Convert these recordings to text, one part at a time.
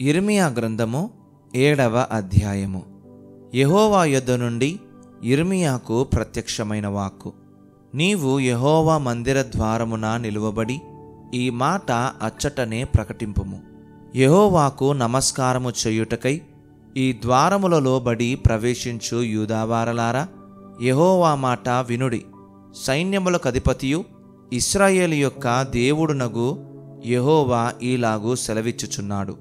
యిర్మీయా గ్రంథము 7వ అధ్యాయము. యెహోవా యొద్ద నుండి యిర్మీయాకు ప్రత్యక్షమైన వాక్కు. నీవు యెహోవా మందిర ద్వారమున నిలువబడి ఈ మాట అచ్చటనే ప్రకటింపుము. యెహోవాకు నమస్కారము చేయుటకై ఈ ద్వారములలో బడి ప్రవేశించు యూదావారలారా, యెహోవా మాట వినుడి. సైన్యములకు అధిపతియు ఇశ్రాయేలు యొక్క దేవుడునగు యెహోవా ఈలాగు సెలవిచ్చుచున్నాడు.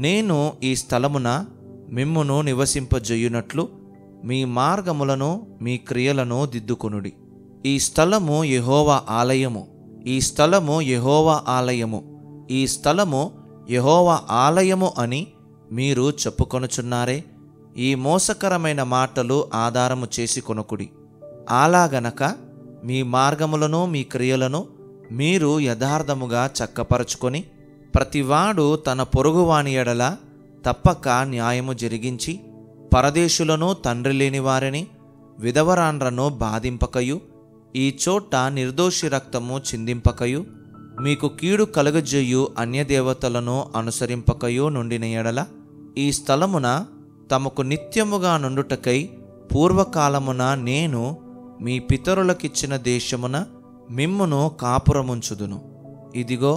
నేను ఈ స్థలమున మిమ్మును నివసింపజేయునట్లు మీ మార్గములను మీ క్రియలను దిద్దుకొనుడి. ఈ స్థలము యెహోవా ఆలయము, ఈ స్థలము యెహోవా ఆలయము, ఈ స్థలము యెహోవా ఆలయము అని మీరు చెప్పుకొనుచున్నారే. ఈ మోసకరమైన మాటలు ఆధారము చేసి కొనుకుడి. అలాగనక మీ మార్గములను మీ క్రియలను మీరు యథార్థముగా చక్కపరచుకొని ప్రతివాడు తన పొరుగువాని ఎడల తప్పక న్యాయము జరిగించి పరదేశులను తండ్రి లేని వారిని విధవరాండ్రను బాధింపకయు ఈ చోట నిర్దోషి రక్తము చిందింపకయు మీకు కీడు కలుగజేయు అన్యదేవతలను అనుసరింపకయు నుండిన ఎడల ఈ స్థలమున తమకు నిత్యముగా నుండుటకై పూర్వకాలమున నేను మీ పితరులకిచ్చిన దేశమున మిమ్మును కాపురముంచుదును. ఇదిగో,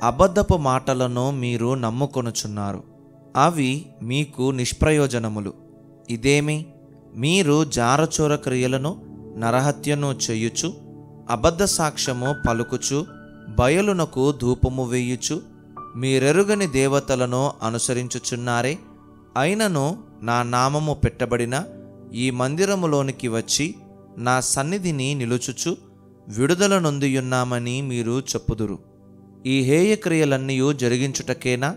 అబద్ధపు మాటలను మీరు నమ్ముకొనుచున్నారు, అవి మీకు నిష్ప్రయోజనములు. ఇదేమి, మీరు జారచోర క్రియలను నరహత్యను చేయుచు అబద్ధ సాక్ష్యము పలుకుచు బయలునకు ధూపము వేయుచు మీరెరుగని దేవతలను అనుసరించుచున్నారే. అయినను నా నామము పెట్టబడిన ఈ మందిరములోనికి వచ్చి నా సన్నిధిని నిలుచుచు విడుదల నొందియున్నామని మీరు చెప్పుదురు. ఈ హేయక్రియలన్నీ జరిగించుటకేనా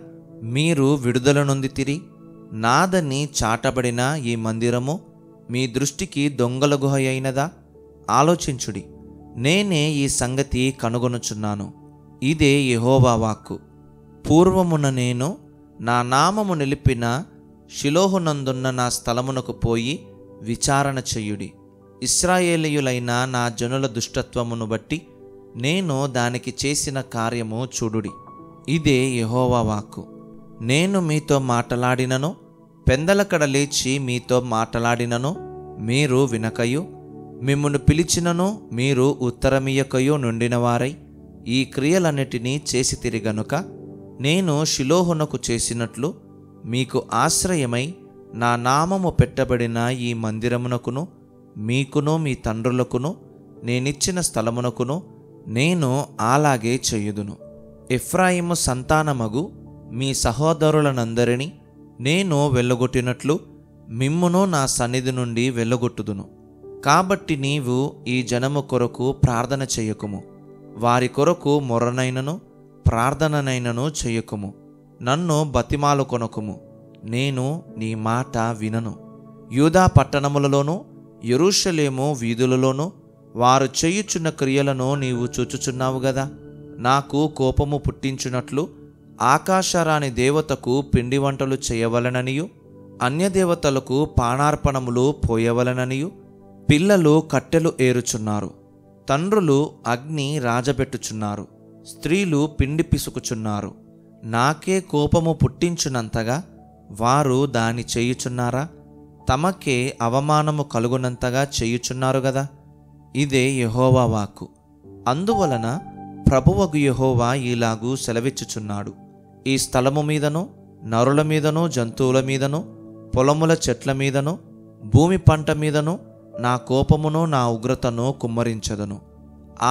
మీరు విడుదల నొందితిరి? నాదని చాటబడిన ఈ మందిరము మీ దృష్టికి దొంగల గుహ అయినదా? ఆలోచించుడి. నేనే ఈ సంగతి కనుగొనుచున్నాను. ఇదే యెహోవా వాక్కు. పూర్వమున నేను నా నామము నిలిపిన షిలోహునందున్న నా స్థలమునకు పోయి విచారణ చెయ్యుడి. ఇశ్రాయేలీయులైన నా జనుల దుష్టత్వమును బట్టి నేను దానికి చేసిన కార్యము చూడుడి. ఇదే యెహోవా వాక్కు. నేను మీతో మాటలాడినను పెందలకడ లేచి మీతో మాటలాడినను మీరు వినకయు, మిమ్మును పిలిచినను మీరు ఉత్తరమియ్యకయు నుండినవారై ఈ క్రియలన్నిటినీ చేసి తిరిగనుక నేను షిలోహునకు చేసినట్లు మీకు ఆశ్రయమై నా నామము పెట్టబడిన ఈ మందిరమునకును మీకును మీ తండ్రులకును నేనిచ్చిన స్థలమునకును నేను అలాగే చేయుదును. ఎఫ్రాయిము సంతానమగు మీ సహోదరులనందరినీ నేను వెళ్ళగొట్టినట్లు మిమ్మును నా సన్నిధి నుండి వెళ్ళగొట్టుదును. కాబట్టి నీవు ఈ జనము కొరకు ప్రార్థన చెయ్యకుము, వారి కొరకు మొర్రనైనను ప్రార్థననైనను చెయ్యకుము. నన్ను బతిమాలు కొనకుము, నేను నీ మాట వినను. యూదా పట్టణములలోనూ యెరూషలేము వీధులలోనూ వారు చేయుచున్న క్రియలను నీవు చూచుచున్నావు గదా. నాకు కోపము పుట్టించున్నట్లు ఆకాశరాణి దేవతకు పిండి వంటలు చేయవలననియు అన్యదేవతలకు పానార్పణములు పోయవలననియు పిల్లలు కట్టెలు ఏరుచున్నారు, తండ్రులు అగ్ని రాజబెట్టుచున్నారు, స్త్రీలు పిండి పిసుకుచున్నారు. నాకే కోపము పుట్టించునంతగా వారు దాని చేయుచున్నారా? తమకే అవమానము కలుగునంతగా చేయుచున్నారు గదా. ఇదే యెహోవా వాక్కు. అందువలన ప్రభువగు యెహోవా ఈలాగు సెలవిచ్చుచున్నాడు. ఈ స్థలము మీదను నరుల మీదను జంతువుల మీదను పొలముల చెట్ల మీదను భూమి పంట మీదను నా కోపమును నా ఉగ్రతను కుమ్మరించదను.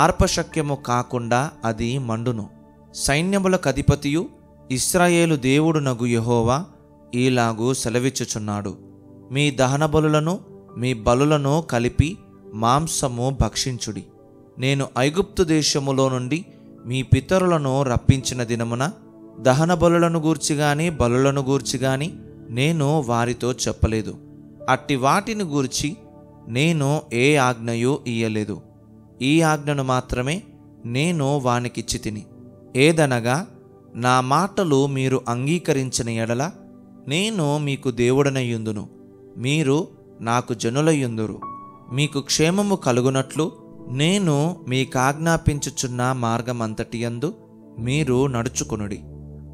ఆర్పశక్యము కాకుండా అది మండును. సైన్యములకు అధిపతియు ఇశ్రాయేలు దేవుడునగు యెహోవా ఈలాగు సెలవిచ్చుచున్నాడు. మీ దహన బలులను మీ బలులను కలిపి మాంసము భక్షించుడి. నేను ఐగుప్తు దేశములో నుండి మీ పితరులను రప్పించిన దినమున దహన బలులను గూర్చిగాని బలులను గూర్చిగాని నేను వారితో చెప్పలేదు. అట్టి వాటిని గూర్చి నేను ఏ ఆజ్ఞయూ ఇయ్యలేదు. ఈ ఆజ్ఞను మాత్రమే నేను వానికిచ్చి తిని, ఏదనగా నా మాటలు మీరు అంగీకరించిన ఎడల నేను మీకు దేవుడనయ్యుందును, మీరు నాకు జనులయ్యుందురు. మీకు క్షేమము కలుగునట్లు నేను మీకాజ్ఞాపించుచున్న మార్గమంతటియందు మీరు నడుచుకొనుడి.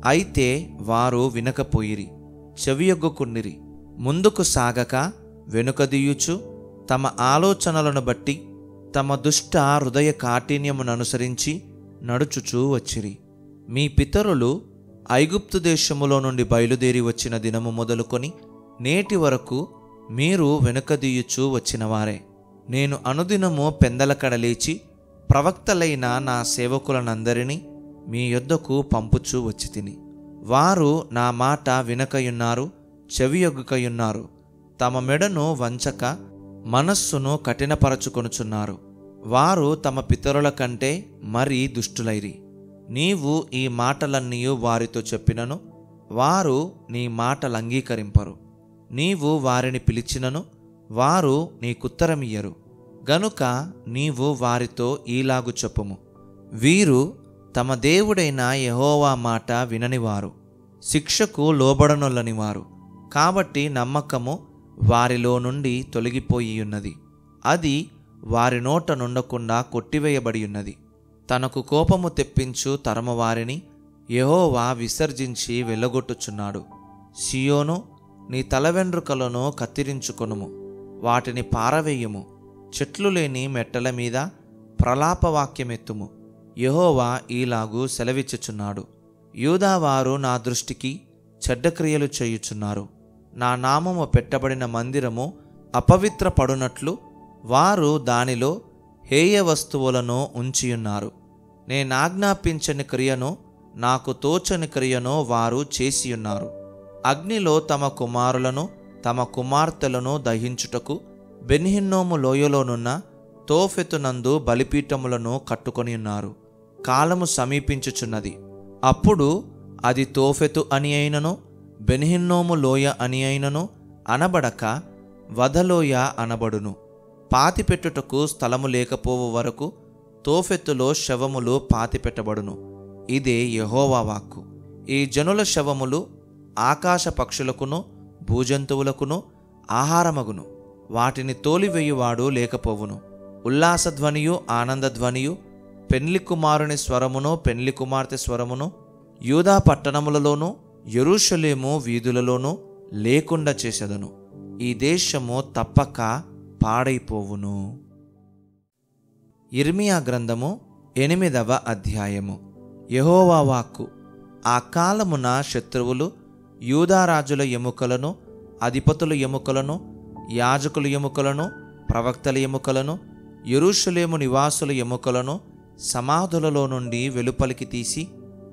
అయితే వారు వినకపోయిరి, చెవియొగ్గుకున్నిరి. ముందుకు సాగక వెనుకదీయుచు తమ ఆలోచనలను బట్టి తమ దుష్ట హృదయ కాఠిన్యముననుసరించి నడుచుచూ వచ్చిరి. మీ పితరులు ఐగుప్తు దేశములో నుండి బయలుదేరి వచ్చిన దినము మొదలుకొని నేటి వరకు మీరు వెనుకదీయుచూ వచ్చినవారే. నేను అనుదినము పెందలకడ లేచి ప్రవక్తలైన నా సేవకులనందరినీ మీ యొద్దకు పంపుచూ వచ్చి తిని. వారు నా మాట వినకయున్నారు, చెవియొగ్గకయున్నారు. తమ మెడను వంచక మనస్సును కఠినపరచుకొనుచున్నారు. వారు తమ పితరుల కంటే మరీ దుష్టులైరి. నీవు ఈ మాటలన్నీ వారితో చెప్పినను వారు నీ మాటలు అంగీకరింపరు. నీవు వారిని పిలిచినను వారు నీకుత్తరమియ్యరు. గనుక నీవు వారితో ఈలాగు చెప్పుము: వీరు తమ దేవుడైన యెహోవా మాట విననివారు, శిక్షకు లోబడనొల్లనివారు. కాబట్టి నమ్మకము వారిలో నుండి తొలగిపోయి ఉన్నది, అది వారి నోట నుండకుండా కొట్టివేయబడి ఉన్నది. తనకు కోపము తెప్పించు తరమువారిని యెహోవా విసర్జించి వెళ్ళగొట్టుచున్నాడు. సియోను, నీ తలవెండ్రుకలను కత్తిరించుకొనుము, వాటిని పారవేయుము. చెట్లు లేని మెట్టల మీద ప్రలాపవాక్యమెత్తుము. యెహోవా ఈలాగు సెలవిచ్చుచున్నాడు: యూదావారు నా దృష్టికి చెడ్డక్రియలు చేయుచున్నారు. నా నామము పెట్టబడిన మందిరము అపవిత్రపడునట్లు వారు దానిలో హేయ వస్తువులను ఉంచియున్నారు. నేనాజ్ఞాపించని క్రియను, నాకు తోచని క్రియను వారు చేసియున్నారు. అగ్నిలో తమ కుమారులను తమ కుమార్తెలను దహించుటకు బెన్హిన్నోము లోయలోనున్న తోఫెతునందు బలిపీఠములను కట్టుకొని ఉన్నారు. కాలము సమీపించుచున్నది. అప్పుడు అది తోఫెతు అని అయినను బెన్హిన్నోము లోయ అని అయినను అనబడక వధలోయ అనబడును. పాతిపెట్టుటకు స్థలము లేకపోవు వరకు తోఫెతులో శవములు పాతిపెట్టబడును. ఇదే యెహోవా వాక్కు. ఈ జనుల శవములు ఆకాశ పక్షులకును భూజంతువులకును ఆహారమగును. వాటిని తోలివేయువాడు లేకపోవును. ఉల్లాసధ్వనియు ఆనందధ్వనియు, పెండ్లి కుమారుని స్వరమును పెండ్లి కుమార్తె స్వరమును యూదా పట్టణములలోనూ యెరూషలేము వీధులలోనూ లేకుండా చేసెదను. ఈ దేశము తప్పక పాడైపోవును. యిర్మీయా గ్రంథము 8వ అధ్యాయము. యెహోవా వాక్కు. ఆ కాలమున శత్రువులు యూదారాజుల ఎముకలను, అధిపతుల ఎముకలను, యాజకుల ఎముకలను, ప్రవక్తల ఎముకలను, యెరూషలేము నివాసుల ఎముకలను సమాధులలో నుండి వెలుపలికి తీసి,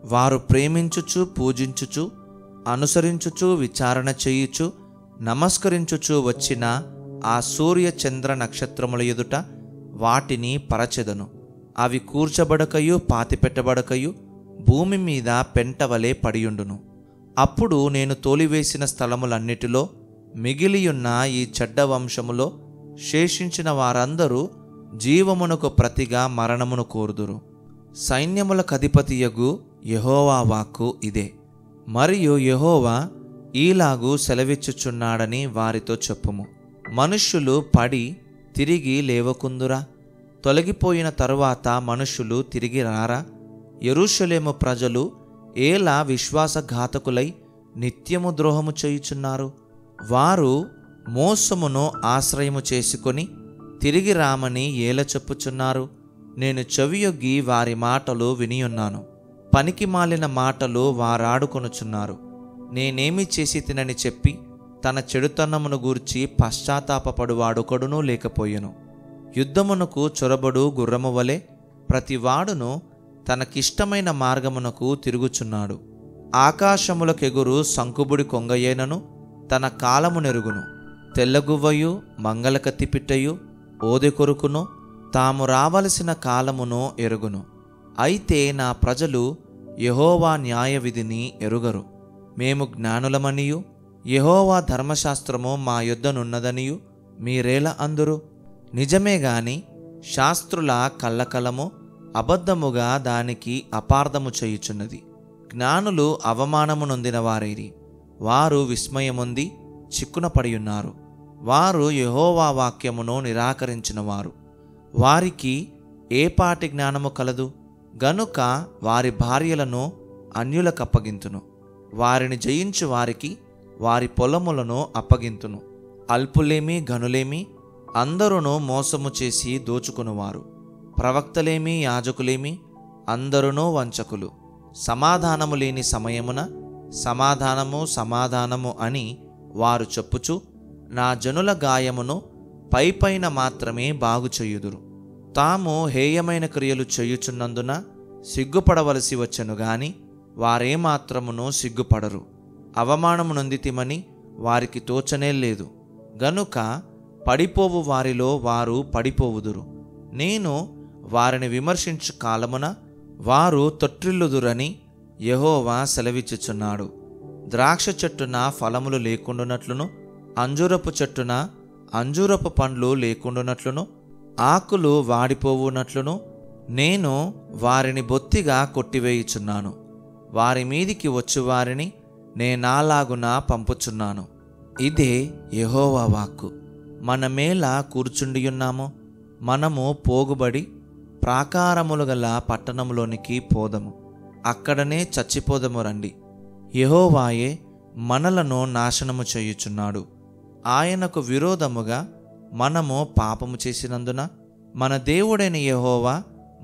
వారు ప్రేమించుచు పూజించుచు అనుసరించుచు విచారణ చేయుచు నమస్కరించుచు వచ్చిన ఆ సూర్య చంద్ర నక్షత్రముల ఎదుట వాటిని పరచెదను. అవి కూర్చబడకయు పాతిపెట్టబడకయు భూమి మీద పెంటవలే పడియుండును. అప్పుడు నేను తోలివేసిన స్థలములన్నిటిలో మిగిలియున్న ఈ చెడ్డ వంశములో శేషించిన వారందరూ జీవమునకు ప్రతిగా మరణమును కోరుదురు. సైన్యములకధిపతియగు యెహోవా వాక్కు ఇదే. మరియు యెహోవా ఈలాగు సెలవిచ్చుచున్నాడని వారితో చెప్పుము: మనుష్యులు పడి తిరిగి లేవకుందురా? తొలగిపోయిన తరువాత మనుష్యులు తిరిగి రారా? యెరూషలేము ప్రజలు ఏలా విశ్వాసఘాతకులై నిత్యము ద్రోహము చేయుచున్నారు? వారు మోసమును ఆశ్రయము చేసుకొని తిరిగి రామని ఏల చెప్పుచున్నారు. నేను చెవియొగ్గి వారి మాటలు వినియున్నాను. పనికి మాలిన మాటలు వారాడుకొనుచున్నారు. నేనేమి చేసి తినని చెప్పి తన చెడుతనమును గూర్చి పశ్చాత్తాపపడువాడొకడునూ లేకపోయెను. యుద్ధమునకు చొరబడు గుర్రము వలె ప్రతివాడును తనకిష్టమైన మార్గమునకు తిరుగుచున్నాడు. ఆకాశములకెగురు సంకుబుడి కొంగయేనను తన కాలము నెరుగును. తెల్లగువ్వయు మంగళకత్తి పిట్టయు ఓదె కొరుకును తాము రావలసిన కాలమును ఎరుగును. అయితే నా ప్రజలు యెహోవా న్యాయ విధిని ఎరుగరు. మేము జ్ఞానులమనియు యెహోవా ధర్మశాస్త్రము మా యొద్దనున్నదనియు మీరేలా అందురు? నిజమే గాని శాస్త్రుల కల్లకలము అబద్ధముగా దానికి అపార్థము చేయుచున్నది. జ్ఞానులు అవమానము నొందిన వారైరి. వారు విస్మయముంది చిక్కున పడియున్నారు. వారు యెహోవా వాక్యమును నిరాకరించినవారు. వారికి ఏ పాటి జ్ఞానము కలదు? గనుక వారి భార్యలను అన్యులకప్పగింతును. వారిని జయించు వారికి వారి పొలములను అప్పగింతును. అల్పులేమి ఘనులేమి అందరూ మోసము చేసి దోచుకునివారు. ప్రవక్తలేమి యాజకులేమి అందరూ వంచకులు. సమాధానము లేని సమయమున సమాధానము సమాధానము అని వారు చెప్పుచు నా జనుల గాయమును పైపైన మాత్రమే బాగు చేయుదురు. తాము హేయమైన క్రియలు చేయుచున్నందున సిగ్గుపడవలసి వచ్చెను గాని వారేమాత్రమును సిగ్గుపడరు. అవమానము నొందితిమని వారికి తోచనే లేదు గనుక పడిపోవు వారిలో వారు పడిపోవుదురు. నేను వారిని విమర్శించు కాలమున వారు తొట్టిల్లుదురని యెహోవా సెలవిచ్చుచున్నాడు. ద్రాక్ష చెట్టున ఫలములు లేకుండునట్లును అంజూరపు చెట్టున అంజూరపు పండ్లు లేకుండునట్లును ఆకులు వాడిపోవునట్లును నేను వారిని బొత్తిగా కొట్టివేయుచున్నాను. వారి మీదికి వచ్చువారిని నేనాలాగున పంపుచున్నాను. ఇదే యెహోవా వాక్కు. మనమేలా కూర్చుండియున్నామో మనము పోగుబడి ప్రాకారములు గల పట్టణంలోనికి పోదము, అక్కడనే చచ్చిపోదము రండి. యెహోవాయే మనలను నాశనము చేయుచున్నాడు. ఆయనకు విరోధముగా మనము పాపము చేసినందున మన దేవుడైన యెహోవా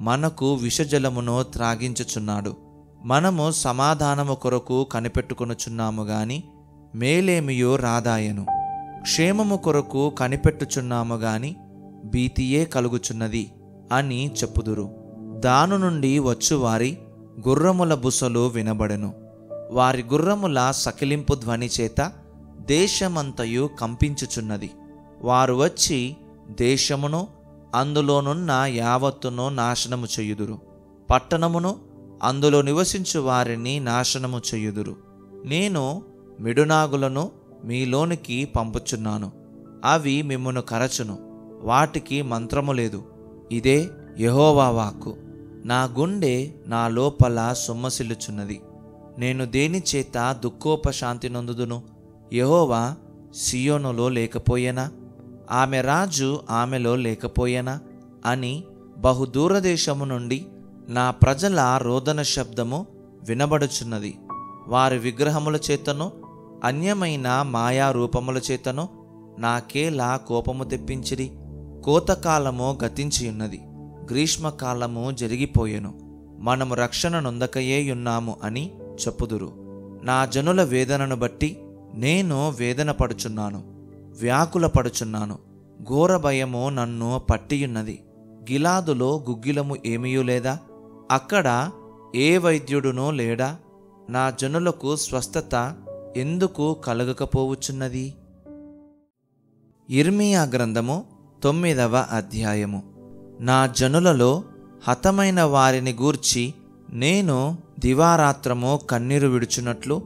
మనకు విషజలమును త్రాగించుచున్నాడు. మనము సమాధానము కొరకు కనిపెట్టుకొనుచున్నాము గాని మేలేమియో రాదాయను. క్షేమము కొరకు కనిపెట్టుచున్నాము గాని భీతియే కలుగుచున్నది అని చెప్పుదురు. దాను నుండి వచ్చువారి గుర్రముల బుసలు వినబడెను. వారి గుర్రముల సకిలింపు ధ్వని చేత దేశమంతయు కంపించుచున్నది. వారు వచ్చి దేశమును అందులోనున్న యావత్తును నాశనము చేయుదురు. పట్టణమును అందులో నివసించు వారిని నాశనము చేయుదురు. నేను మిడునాగులను మీలోనికి పంపుచున్నాను. అవి మిమ్మును కరచును. వాటికి మంత్రము లేదు. ఇదే యెహోవా వాక్కు. నా గుండె నా లోపల సొమ్మసిల్లుచున్నది. నేను దేని చేత దుఃఖోపశాంతి నొందుదును? యెహోవా సియోనులో లేకపోయేనా? ఆమె రాజు ఆమెలో లేకపోయేనా అని బహుదూరదేశము నుండి నా ప్రజల రోదన శబ్దము వినబడుచున్నది. వారి విగ్రహముల చేతను అన్యమైన మాయా రూపముల చేతను నాకేలా కోపము తెప్పించిరి. కోతకాలము గతించియున్నది, గ్రీష్మకాలము జరిగిపోయెను. మనము రక్షణ నొందకయే ఉన్నాము అని చెప్పుదురు. నా జనుల వేదనను బట్టి నేను వేదన పడుచున్నాను, వ్యాకుల పడుచున్నాను. ఘోర భయము నన్ను పట్టియున్నది. గిలాదులో గుగ్గిలము ఏమీయూ లేదా? అక్కడ ఏ వైద్యుడునూ లేడా? నా జనులకు స్వస్థత ఎందుకు కలగకపోవచ్చున్నది? యిర్మీయా గ్రంథము 9వ అధ్యాయము. నా జనులలో హతమైన వారిని గూర్చి నేను దివారాత్రము కన్నీరు విడుచున్నట్లు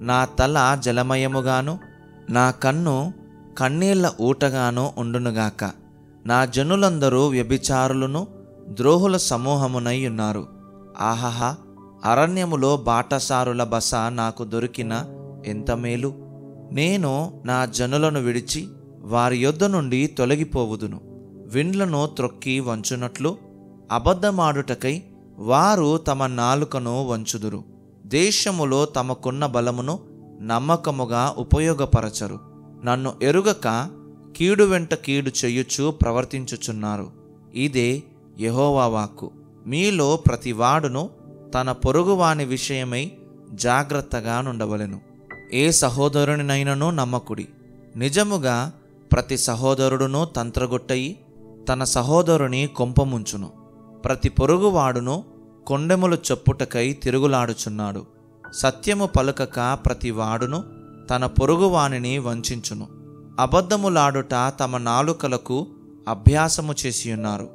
నా తల జలమయముగాను నా కన్ను కన్నీళ్ల ఊటగాను ఉండునుగాక. నా జనులందరూ వ్యభిచారులను ద్రోహుల సమూహమునై ఉన్నారు. ఆహాహా, అరణ్యములో బాటసారుల బస నాకు దొరికిన ఎంత మేలు! నేను నా జనులను విడిచి వారి యొద్ద నుండి తొలగిపోవుదును. విండ్లను త్రొక్కి వంచునట్లు అబద్ధమాడుటకై వారు తమ నాలుకను వంచుదురు. దేశములో తమకున్న బలమును నమ్మకముగా ఉపయోగపరచరు. నన్ను ఎరుగక కీడు వెంట కీడు చెయ్యుచు ప్రవర్తించుచున్నారు. ఇదే యెహోవా వాక్కు. మీలో ప్రతివాడును తన పొరుగువాని విషయమై జాగ్రత్తగా నుండవలెను. ఏ సహోదరునినైనను నమ్మకుడి. నిజముగా ప్రతి సహోదరుడును తంత్రగొట్టయి తన సహోదరుని కొంపముంచును. ప్రతి పొరుగువాడును కొండెములు చెప్పుటకై తిరుగులాడుచున్నాడు. సత్యము పలుకక ప్రతివాడును తన పొరుగువానిని వంచించును. అబద్ధములాడుట తమ నాలుకలకు అభ్యాసము చేసియున్నారు.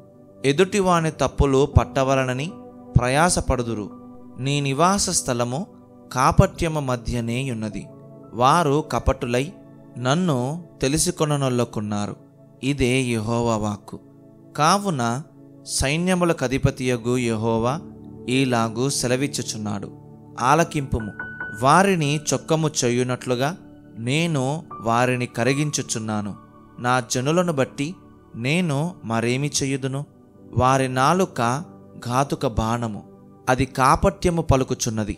ఎదుటివాని తప్పులు పట్టవలనని ప్రయాసపడుదురు. నీ నివాస స్థలము కాపట్యము మధ్యనే ఉన్నది. వారు కపటులై నన్ను తెలిసికొననొల్లకున్నారు. ఇదే యెహోవా వాక్కు. కావున సైన్యములకు అధిపతియగు యెహోవా ఈలాగు సెలవిచ్చుచున్నాడు. ఆలకింపుము. వారిని చొక్కము చేయునట్లుగా నేను వారిని కరిగించుచున్నాను. నా జనులను బట్టి నేను మరేమి చెయ్యుదును? వారి నాలుక ఘాతుక బాణము, అది కాపట్యము పలుకుచున్నది.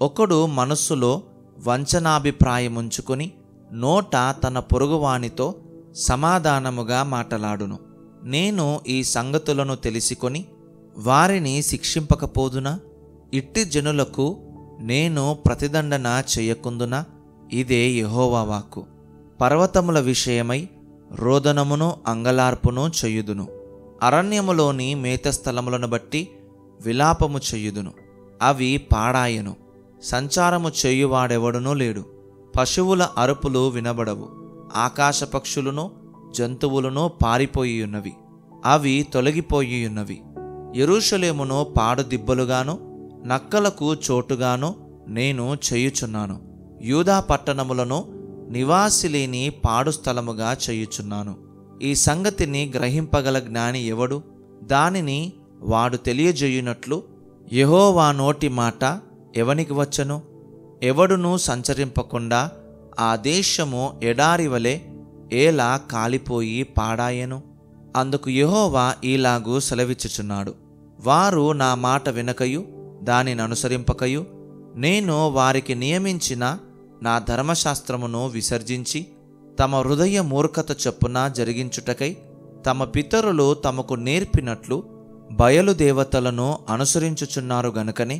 ఒకడు మనస్సులో వంచనాభిప్రాయముంచుకొని నోట తన పొరుగువానితో సమాధానముగా మాటలాడును. నేను ఈ సంగతులను తెలిసికొని వారిని శిక్షింపకపోదునా? ఇట్టి జనులకు నేను ప్రతిదండన చేయకుందునా? ఇదే యెహోవా వాక్కు. పర్వతముల విషయమై రోదనమును అంగలార్పును చెయ్యుదును. అరణ్యములోని మేతస్థలములను బట్టి విలాపము చెయ్యుదును. అవి పాడాయను, సంచారము చేయువాడెవడునూ లేడు. పశువుల అరుపులు వినబడవు. ఆకాశ పక్షులను జంతువులను పారిపోయియున్నవి, అవి తొలగిపోయియున్నవి. యెరూషలేమును పాడు దిబ్బలుగాను నక్కలకు చోటుగాను నేను చేయుచున్నాను. యూదా పట్టణములను నివాసి లేని పాడు స్థలముగా చేయుచున్నాను. ఈ సంగతిని గ్రహింపగల జ్ఞాని ఎవడు? దానిని వాడు తెలియజేయునట్లు యెహోవా నోటి మాట ఎవనికి వచ్చను? ఎవడునూ సంచరింపకుండా ఆ దేశము ఎడారివలె ఏలా కాలిపోయి పాడాయెను. అందుకు యెహోవా ఈలాగు సెలవిచ్చుచున్నాడు: వారు నా మాట వినకయు దానిని అనుసరింపకయు నేను వారికి నియమించిన నా ధర్మశాస్త్రమును విసర్జించి తమ హృదయ మూర్ఖత చొప్పున జరిగించుటకై తమ పితరులు తమకు నేర్పినట్లు బయలుదేవతలను అనుసరించుచున్నారు గనుకనే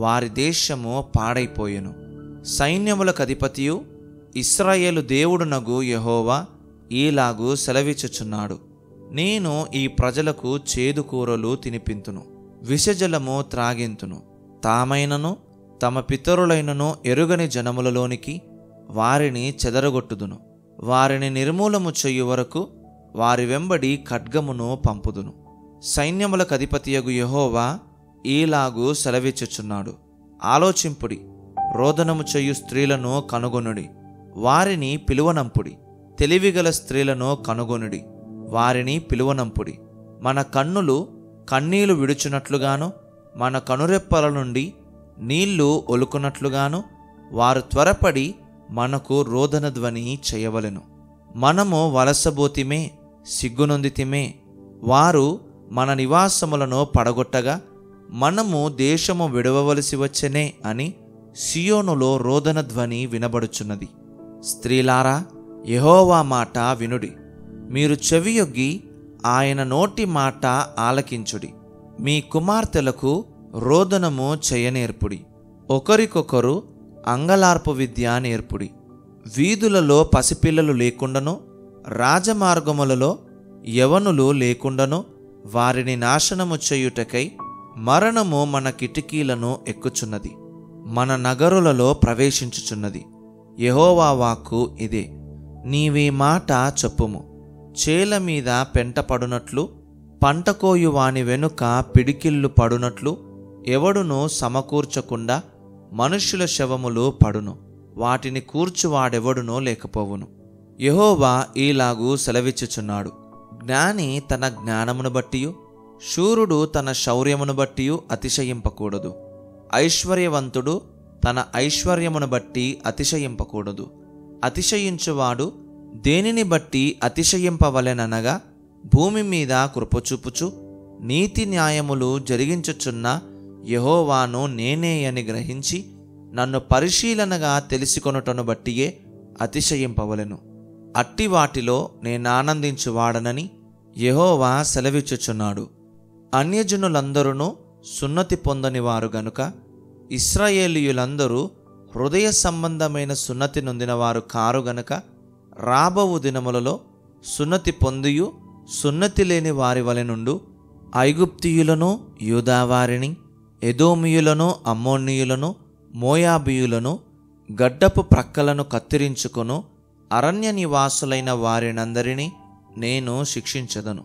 వారి దేశము పాడైపోయెను. సైన్యములకధిపతియు ఇశ్రాయేలు దేవుడునగు యెహోవా ఈలాగు సెలవిచ్చుచున్నాడు: నేను ఈ ప్రజలకు చేదు కూరలు తినిపింతును, విషజలము త్రాగింతును. తామైనను తమ పితరులైనను ఎరుగని జనములలోనికి వారిని చెదరగొట్టుదును. వారిని నిర్మూలము చేయు వరకు వారి వెంబడి ఖడ్గమును పంపుదును. సైన్యములకధిపతియగు యెహోవా ఈలాగు సెలవిచ్చుచున్నాడు: ఆలోచింపుడి, రోదనము చేయు స్త్రీలను కనుగొనుడి, వారిని పిలువనంపుడి. తెలివిగల స్త్రీలను కనుగొనుడి, వారిని పిలువనంపుడి. మన కన్నులు కన్నీళ్లు విడుచునట్లుగాను మన కనురెప్పల నుండి నీళ్లు ఒలుకునట్లుగాను వారు త్వరపడి మనకు రోదన ధ్వని చేయవలెను. మనము వలసబోతిమే, సిగ్గునొందితిమే. వారు మన నివాసములను పడగొట్టగా మనము దేశము విడవవలసి వచ్చెనే అని సియోనులో రోదన ధ్వని వినబడుచున్నది. స్త్రీలారా, యెహోవా మాట వినుడి. మీరు చెవియొగ్గి ఆయన నోటి మాట ఆలకించుడి. మీ కుమార్తెలకు రోదనము చేయనేర్పుడి. ఒకరికొకరు అంగలార్పు విద్య నేర్పుడి. వీధులలో పసిపిల్లలు లేకుండాను రాజమార్గములలో యవనులు లేకుండాను వారిని నాశనము చేయుటకై మరణము మన కిటికీలను ఎక్కుచున్నది, మన నగరులలో ప్రవేశించుచున్నది. యెహోవా వాక్కు ఇదే. నీవీ మాట చెప్పుము. చేల మీద పెంట పడునట్లు పంటకోయు వాని వెనుక పిడికిళ్ళు పడునట్లు ఎవడునూ సమకూర్చకుండా మనుష్యుల శవములు పడును, వాటిని కూర్చువాడెవడునో లేకపోవును. యెహోవా ఈలాగు సెలవిచ్చుచున్నాడు: జ్ఞాని తన జ్ఞానమును బట్టియు శూరుడు తన శౌర్యమును బట్టియు అతిశయింపకూడదు. ఐశ్వర్యవంతుడు తన ఐశ్వర్యమును బట్టి అతిశయింపకూడదు. అతిశయించువాడు దేనిని బట్టి అతిశయింపవలెననగా భూమి మీద కృపచూపుచు నీతి న్యాయములు జరిగించుచున్న యెహోవాను నేనే అని గ్రహించి నన్ను పరిశీలనగా తెలిసికొనుటను బట్టియే అతిశయింపవలెను. అట్టి వాటిలో నేనానందించువాడనని యెహోవా సెలవిచ్చుచున్నాడు. అన్యజనులందరూ సున్నతి పొందనివారు గనుక ఇశ్రాయేలీయులందరూ హృదయ సంబంధమైన సున్నతి నొందినవారు కారు గనుక రాబోవు దినములలో సున్నతి పొందియు సున్నతి లేని వారి వలె నుండు ఐగుప్తీయులను, యూదావారిని, ఎదోమీయులను, అమ్మోనీయులను, మోయాబీయులను గడ్డపు ప్రక్కలను కత్తిరించుకొను అరణ్య నివాసులైన వారినందరినీ నేను శిక్షించదను.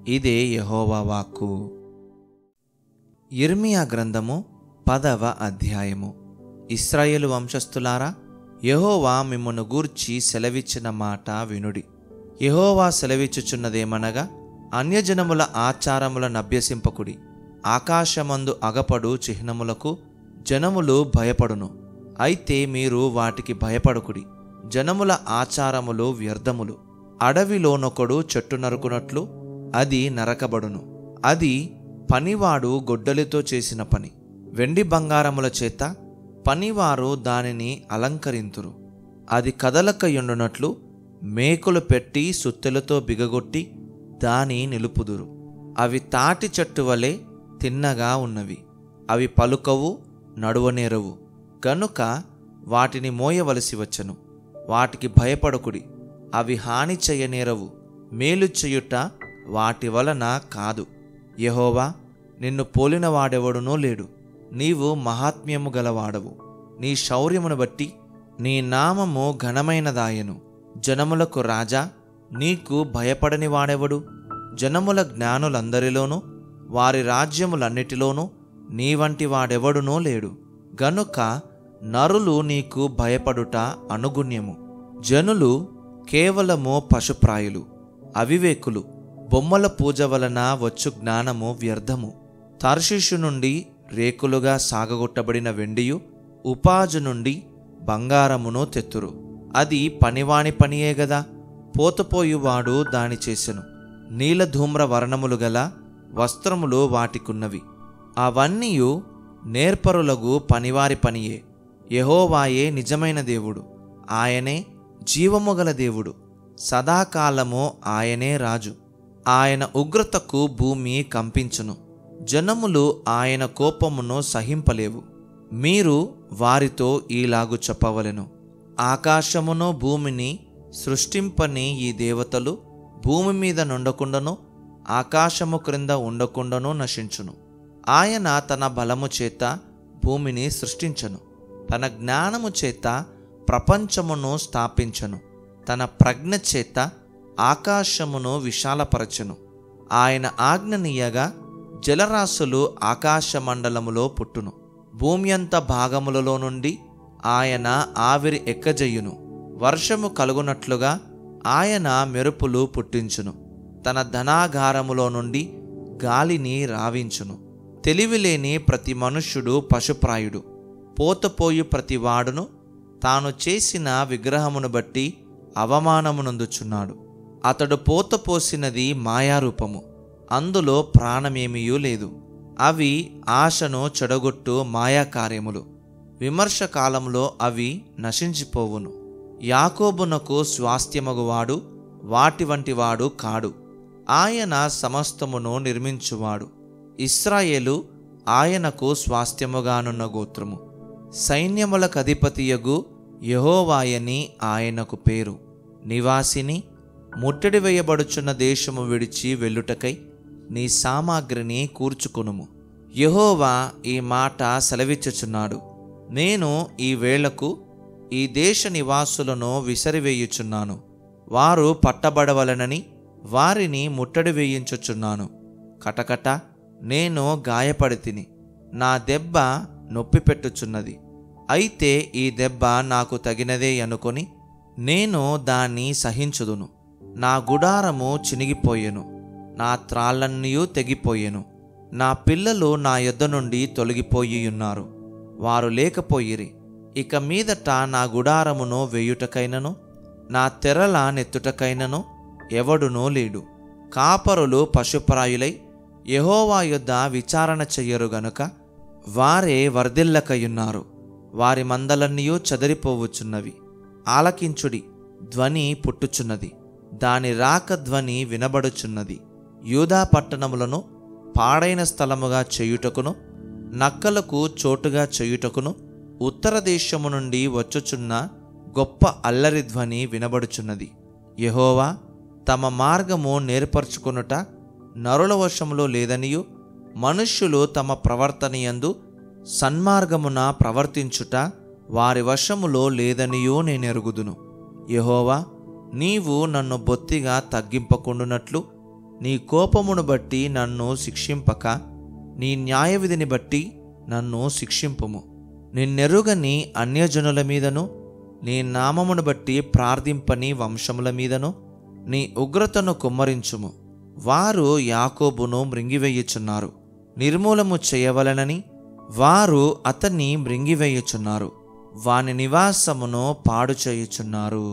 ఇదే యెహోవా వాక్కు. యిర్మీయా గ్రంథము 10వ అధ్యాయము. ఇశ్రాయేలు వంశస్థులారా, యెహోవా మిమ్మును గూర్చి సెలవిచ్చిన మాట వినుడి. యెహోవా సెలవిచ్చుచున్నదేమనగా, అన్యజనముల ఆచారములను అభ్యసింపకుడి. ఆకాశమందు అగపడు చిహ్నములకు జనములు భయపడును, అయితే మీరు వాటికి భయపడకుడి. జనముల ఆచారములు వ్యర్థములు. అడవిలోనొకడు చెట్టు నరుకునట్లు అది నరకబడును. అది పనివాడు గొడ్డలితో చేసిన పని. వెండి బంగారముల చేత పనివారు దానిని అలంకరింతురు. అది కదలకయుండునట్లు మేకులు పెట్టి సుత్తెలతో బిగగొట్టి దాని నిలుపుదురు. అవి తాటి చెట్టు వలె తిన్నగా ఉన్నవి. అవి పలుకవు, నడువనేరవు, గనుక వాటిని మోయవలసి వచ్చెను. వాటికి భయపడకుడి, అవి హాని చెయ్యనేరవు, మేలు చేయుట వాటి వలన కాదు. యెహోవా, నిన్ను పోలిన వాడెవడునూ లేడు. నీవు మహాత్మ్యము గలవాడవు. నీ శౌర్యమును బట్టి నీ నామము ఘనమైనదాయను. జనములకు రాజా, నీకు భయపడని వాడెవడు? జనముల జ్ఞానులందరిలోనూ వారి రాజ్యములన్నిటిలోనూ నీ వంటి వాడెవడునూ లేడు. గనుక నరులు నీకు భయపడుట అనుగుణ్యము. జనులు కేవలము పశుప్రాయులు, అవివేకులు. బొమ్మల పూజ వలన వచ్చు జ్ఞానము వ్యర్థము. తర్షీషు నుండి రేకులుగా సాగగొట్టబడిన వెండియు, ఉపాజు నుండి బంగారమును తెత్తురు. అది పనివాని పనియే గదా. పోతపోయువాడు దాని చేసెను. నీలధూమ్ర వర్ణములు గల వస్త్రములు వాటికున్నవి. అవన్నీయు నేర్పరులగు పనివారి పనియే. యెహోవాయే నిజమైన దేవుడు. ఆయనే జీవము గల దేవుడు. సదాకాలము ఆయనే రాజు. ఆయన ఉగ్రతకు భూమి కంపించును. జనములు ఆయన కోపమును సహింపలేవు. మీరు వారితో ఈలాగు చెప్పవలెను: ఆకాశమును భూమిని సృష్టింపని ఈ దేవతలు భూమి మీద నుండకుండాను ఆకాశము క్రింద ఉండకుండాను నశించును. ఆయన తన బలము చేత భూమిని సృష్టించను. తన జ్ఞానము చేత ప్రపంచమును స్థాపించను. తన ప్రజ్ఞ చేత ఆకాశమును విశాలపరచెను. ఆయన ఆజ్ఞనీయగా జలరాశులు ఆకాశమండలములో పుట్టును. భూమి అంత భాగములలో నుండి ఆయన ఆవిరి ఎక్కజెయ్యును. వర్షము కలుగునట్లుగా ఆయన మెరుపులు పుట్టించును. తన ధనాగారములో నుండి గాలిని రావించును. తెలివిలేని ప్రతి మనుష్యుడు పశుప్రాయుడు. పోతపోయు ప్రతివాడును తాను చేసిన విగ్రహమును బట్టి అవమానమునందుచున్నాడు. అతడు పోతపోసినది మాయారూపము, అందులో ప్రాణమేమీయూ లేదు. అవి ఆశను చెడగొట్టు మాయాకార్యములు. విమర్శ కాలంలో అవి నశించిపోవును. యాకోబునకు స్వాస్థ్యమగువాడు వాటి వంటి వాడు కాడు. ఆయన సమస్తమును నిర్మించువాడు. ఇశ్రాయేలు ఆయనకు స్వాస్థ్యముగానున్న గోత్రము. సైన్యములకధిపతియగు యెహోవాయని ఆయనకు పేరు. నివాసిని, ముట్టడి వేయబడుచున్న దేశము విడిచి వెళ్ళుటకై నీ సామాగ్రిని కూర్చుకొనుము. యెహోవా ఈ మాట సెలవిచ్చుచున్నాడు: నేను ఈ వేళకు ఈ దేశ నివాసులను విసరివేయుచున్నాను. వారు పట్టబడవలనని వారిని ముట్టడి వేయించుచున్నాను. కటకట నేను గాయపడితిని, నా దెబ్బ నొప్పి పెట్టుచున్నది. అయితే ఈ దెబ్బ నాకు తగినదే అనుకొని నేను దాన్ని సహించుదును. నా గుడారము చినిగిపోయెను, నా త్రాళ్ళన్నీయూ తెగిపోయెను. నా పిల్లలు నా యొద్ద నుండి తొలగిపోయియున్నారు, వారు లేకపోయిరి. ఇక మీదట నా గుడారమును వేయుటకైనను నా తెరల నెత్తుటకైనను ఎవడునూ లేడు. కాపరులు పశుప్రాయులై యెహోవా యొద్ద విచారణ చెయ్యరు గనుక వారే వర్ధిల్లకయున్నారు. వారి మందలన్నీయూ చెదరిపోవచ్చున్నవి. ఆలకించుడి, ధ్వని పుట్టుచున్నది, దాని రాక ధ్వని వినబడుచున్నది. యూదా పట్టణములను పాడైన స్థలముగా చేయుటకును నక్కలకు చోటుగా చేయుటకును ఉత్తర దేశము నుండి వచ్చుచున్న గొప్ప అల్లరి ధ్వని వినబడుచున్నది. యెహోవా తమ మార్గము నేర్పరచుకొనుట నరుల వశములో లేదనియు, మనుష్యులు తమ ప్రవర్తనయందు సన్మార్గమున ప్రవర్తించుట వారి వశములో లేదనియూ నేనెరుగుదును. యెహోవా, నీవు నన్ను బొత్తిగా తగ్గింపకుండునట్లు నీ కోపమును బట్టి నన్ను శిక్షింపక నీ న్యాయవిధిని బట్టి నన్ను శిక్షింపుము. నిన్నెరుగని అన్యజనుల మీదను నీ నామమును బట్టి ప్రార్థింపని వంశముల మీదను నీ ఉగ్రతను కుమ్మరించుము. వారు యాకోబును మృంగివేయుచున్నారు, నిర్మూలము చేయవలనని వారు అతన్ని మృంగివేయుచున్నారు, వాని నివాసమును పాడు చేయుచున్నారు.